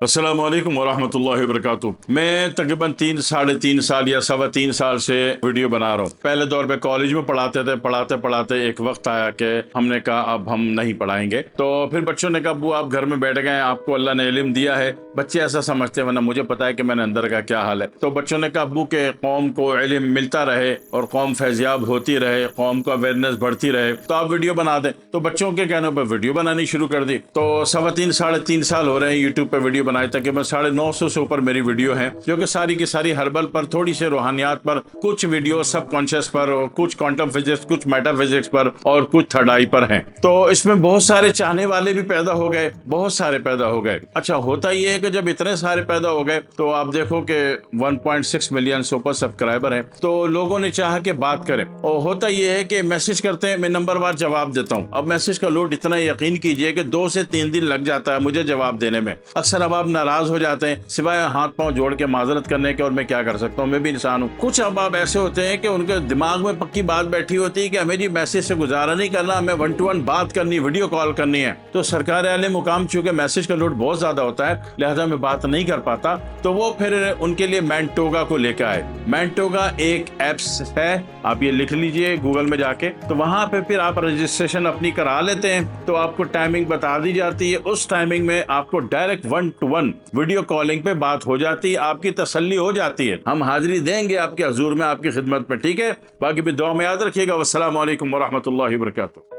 अस्सलाम वालेकुम वरहमतुल्लाहि वबरकातुहू। मैं तकरीबन 3 साढ़े 3 साल या 3.25 साल से वीडियो बना रहा हूँ। पहले दौर पे कॉलेज में पढ़ाते थे, पढ़ाते पढ़ाते एक वक्त आया कि हमने कहा अब हम नहीं पढ़ाएंगे। तो फिर बच्चों ने कहा अब्बू आप घर में बैठ गए, आपको अल्लाह ने इल्म दिया है। बच्चे ऐसा समझते हैं, वरना मुझे पता है कि मैंने अंदर का क्या हाल है। तो बच्चों ने कहा अब्बू के कौम को इल्म मिलता रहे और कौम फैज़याब होती रहे, कौम का अवेयरनेस बढ़ती रहे, तो आप वीडियो बना दें। तो बच्चों के कहने पर वीडियो बनानी शुरू कर दी। तो 3.25 साढ़े 3 साल हो रहे हैं यूट्यूब पे वीडियो बनाए। तकरीबन 950 से ऊपर मेरी वीडियो है, जो कि सारी की सारी हर्बल पर, थोड़ी से रूहानियात पर, कुछ वीडियो सबकॉन्शियस पर, और कुछ क्वांटम फिजिक्स, कुछ मेटाफिजिक्स पर और कुछ थर्ड आई पर हैं। तो इसमें बहुत सारे चाहने वाले भी पैदा हो गए, बहुत सारे पैदा हो गए। अच्छा, होता यह है कि जब इतने सारे पैदा हो गए तो आप देखो कि 1.6 मिलियन से ऊपर सब्सक्राइबर हैं, तो लोगों ने चाहा कि बात करें। और होता यह है कि मैसेज करते हैं, मैं नंबरवार जवाब देता हूँ। अब मैसेज का लोड इतना, यकीन कीजिए कि 2 से 3 दिन लग जाता है मुझे जवाब देने में। अक्सर अब आप नाराज हो जाते हैं, सिवाय हाथ पांव जोड़ के माजरत करने के, और मैं क्या कर सकता हूँ, मैं भी इंसान हूँ। कुछ अब आप ऐसे होते हैं कि उनके दिमाग में पक्की बात बैठी होती है कि हमें जी मैसेज से गुजारा नहीं करना, हमें 1-to-1 बात करनी, वीडियो कॉल करनी है। तो सरकार आले मुकाम चूंकि मैसेज का लोड बहुत ज्यादा होता है, लिहाजा मैं बात नहीं कर पाता। तो वो फिर उनके लिए मैंटोगा को लेकर आए। मैंटोगा एक एप्स है, आप ये लिख लीजिए गूगल में जाके। तो वहां पे फिर आप रजिस्ट्रेशन अपनी करा लेते हैं, तो आपको टाइमिंग बता दी जाती है। उस टाइमिंग में आपको डायरेक्ट 1-to-1 वीडियो कॉलिंग पे बात हो जाती है, आपकी तसल्ली हो जाती है। हम हाजिरी देंगे आपके हजूर में, आपकी खिदमत में, ठीक है। बाकी भी दुआ में याद रखिएगा। वस्सलाम वालेकुम वरहमतुल्लाहि वबरकातुहू।